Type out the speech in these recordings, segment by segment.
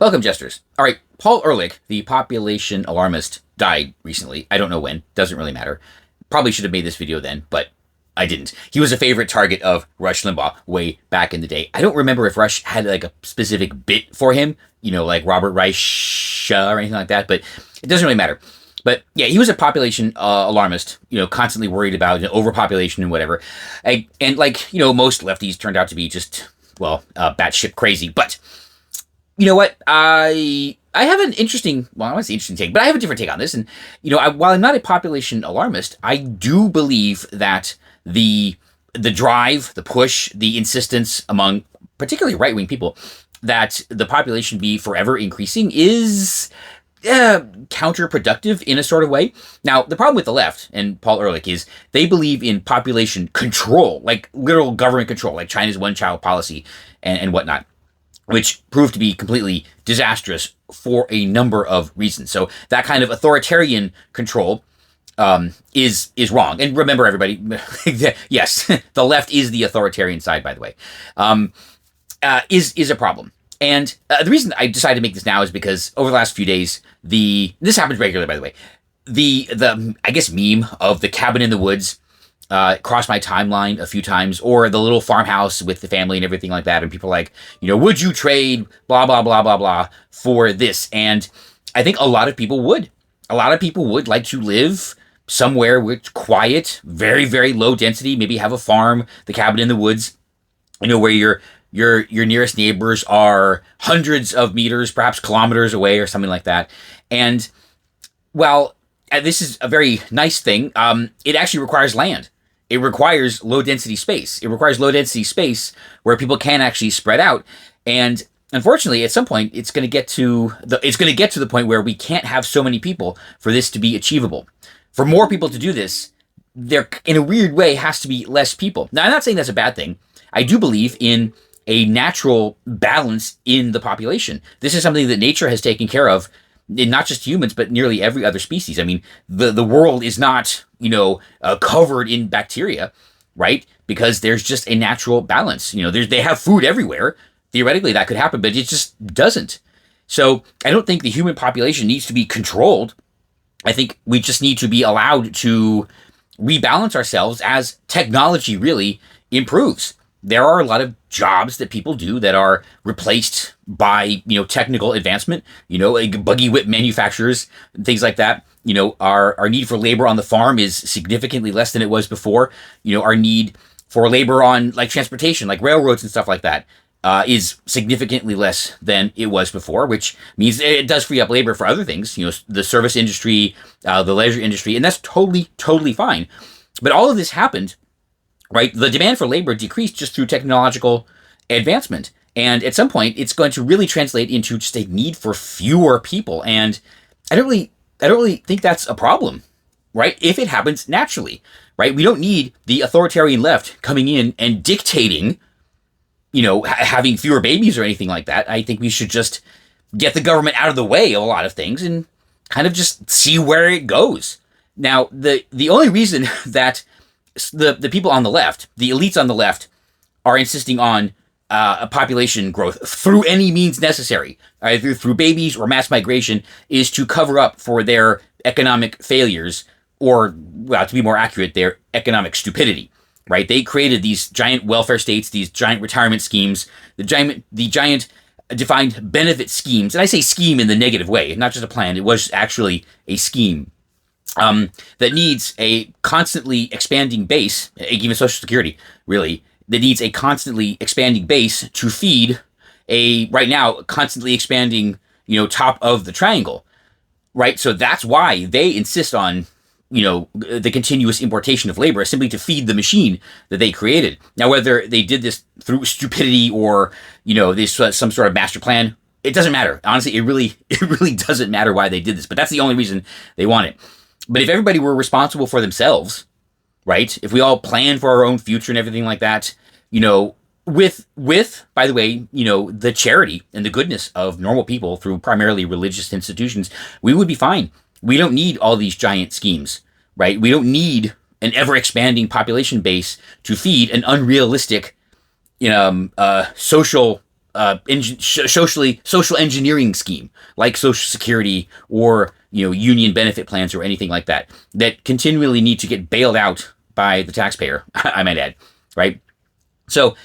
Welcome, jesters. All right, Paul Ehrlich, the population alarmist, died recently. I don't know when. Doesn't really matter. Probably should have made this video then, but I didn't. He was a favorite target of Rush Limbaugh way back in the day. I don't remember if Rush had like a specific bit for him, like Robert Reich or anything like that, but it doesn't really matter. But yeah, he was a population alarmist, constantly worried about overpopulation and whatever. And most lefties turned out to be just, batshit crazy. But you know what? I have an interesting, I want to say interesting take, but I have a different take on this. And, while I'm not a population alarmist, I do believe that the drive, the push, the insistence among particularly right-wing people that the population be forever increasing is counterproductive in a sort of way. Now, the problem with the left and Paul Ehrlich is they believe in population control, like literal government control, like China's one-child policy and whatnot, which proved to be completely disastrous for a number of reasons. So that kind of authoritarian control is wrong. And remember, everybody, yes, the left is the authoritarian side, by the way, is a problem. And the reason I decided to make this now is because over the last few days, this happens regularly, by the way, the I guess meme of the cabin in the woods crossed my timeline a few times, or the little farmhouse with the family and everything like that. And people are like, would you trade blah, blah, blah, blah, blah for this? And I think a lot of people would. A lot of people would like to live somewhere with quiet, very, very low density, maybe have a farm, the cabin in the woods, where your nearest neighbors are hundreds of meters, perhaps kilometers away or something like that. And while this is a very nice thing, it actually requires land. It requires low density space. It requires low density space where people can actually spread out. And unfortunately, at some point, it's going to get to the point where we can't have so many people for this to be achievable. For more people to do this, there, in a weird way, has to be less people. Now, I'm not saying that's a bad thing. I do believe in a natural balance in the population. This is something that nature has taken care of, in not just humans, but nearly every other species. I mean, the world is not, covered in bacteria, right? Because there's just a natural balance. They have food everywhere. Theoretically, that could happen, but it just doesn't. So I don't think the human population needs to be controlled. I think we just need to be allowed to rebalance ourselves as technology really improves. There are a lot of jobs that people do that are replaced by, technical advancement, like buggy whip manufacturers, things like that. Our need for labor on the farm is significantly less than it was before. Our need for labor on like transportation, like railroads and stuff like that, is significantly less than it was before, which means it does free up labor for other things, the service industry, the leisure industry, and that's totally, totally fine. But all of this happened, right? The demand for labor decreased just through technological advancement. And at some point, it's going to really translate into just a need for fewer people. And I don't really think that's a problem, right? If it happens naturally, right? We don't need the authoritarian left coming in and dictating, having fewer babies or anything like that. I think we should just get the government out of the way of a lot of things and kind of just see where it goes. Now, the only reason that the people on the left, the elites on the left, are insisting on a population growth through any means necessary, either through babies or mass migration, is to cover up for their economic failures, or, well, to be more accurate, their economic stupidity, right? They created these giant welfare states, these giant retirement schemes, the giant defined benefit schemes. And I say scheme in the negative way, not just a plan. It was actually a scheme that needs a constantly expanding base, even Social Security, really, that needs a constantly expanding base to feed a, right now, constantly expanding, top of the triangle, right? So that's why they insist on, the continuous importation of labor, simply to feed the machine that they created. Now, whether they did this through stupidity or, this some sort of master plan, it doesn't matter. Honestly, it really doesn't matter why they did this, but that's the only reason they want it. But if everybody were responsible for themselves, right? If we all plan for our own future and everything like that, with, by the way, the charity and the goodness of normal people through primarily religious institutions, we would be fine. We don't need all these giant schemes, right? We don't need an ever-expanding population base to feed an unrealistic, social social engineering scheme like Social Security or union benefit plans or anything like that that continually need to get bailed out by the taxpayer. I might add, right? So,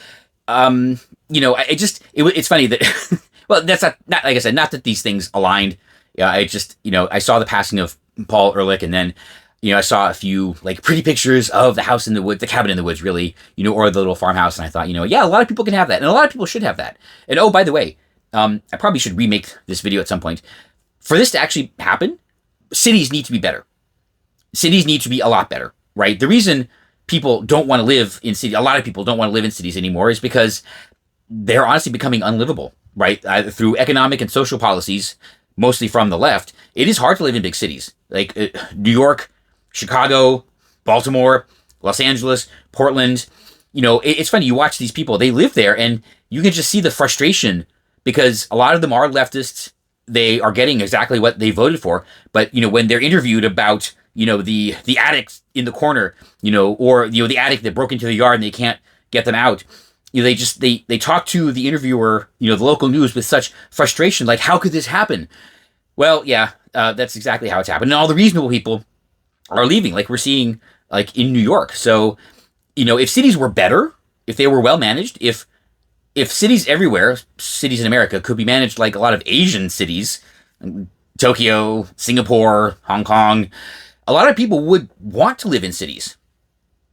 it's funny that well, that's not like I said, not that these things aligned. I just I saw the passing of Paul Ehrlich, and then I saw a few like pretty pictures of the house in the woods, the cabin in the woods, really, or the little farmhouse. And I thought, yeah, a lot of people can have that. And a lot of people should have that. And oh, by the way, I probably should remake this video at some point. For this to actually happen, cities need to be better. Cities need to be a lot better, right? The reason people don't want to live in cities, a lot of people don't want to live in cities anymore, is because they're honestly becoming unlivable, right? Through economic and social policies, mostly from the left, it is hard to live in big cities. Like New York, Chicago, Baltimore, Los Angeles, Portland. It's funny, you watch these people, they live there, and you can just see the frustration because a lot of them are leftists. They are getting exactly what they voted for. But, when they're interviewed about, the addicts in the corner, or, the addict that broke into the yard and they can't get them out, they talk to the interviewer, the local news with such frustration, like, how could this happen? Well, yeah, that's exactly how it's happened. And all the reasonable people are leaving, like we're seeing like in New York. So, if cities were better, if they were well managed, if cities everywhere, cities in America could be managed like a lot of Asian cities, Tokyo, Singapore, Hong Kong, a lot of people would want to live in cities.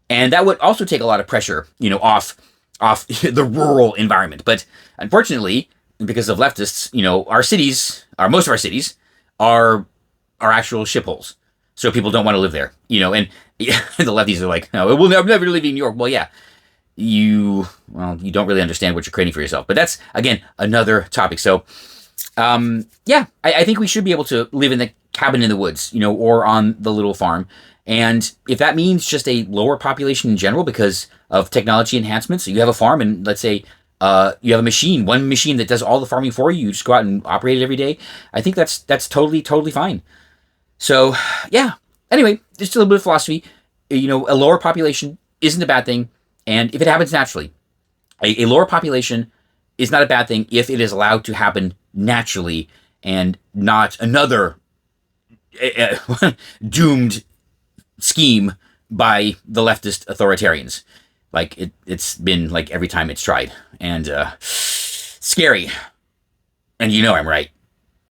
And that would also take a lot of pressure, off the rural environment. But unfortunately, because of leftists, most of our cities are actual shitholes. So people don't want to live there, and the lefties are like, no, we'll never live in New York. Well, yeah, you don't really understand what you're creating for yourself. But that's, again, another topic. So, I think we should be able to live in the cabin in the woods, or on the little farm. And if that means just a lower population in general because of technology enhancements, so you have a farm and let's say you have one machine that does all the farming for you, you just go out and operate it every day. I think that's totally, totally fine. So, yeah. Anyway, just a little bit of philosophy. A lower population isn't a bad thing. And if it happens naturally, a lower population is not a bad thing if it is allowed to happen naturally and not another doomed scheme by the leftist authoritarians. Like it's been like every time it's tried. And scary. And I'm right.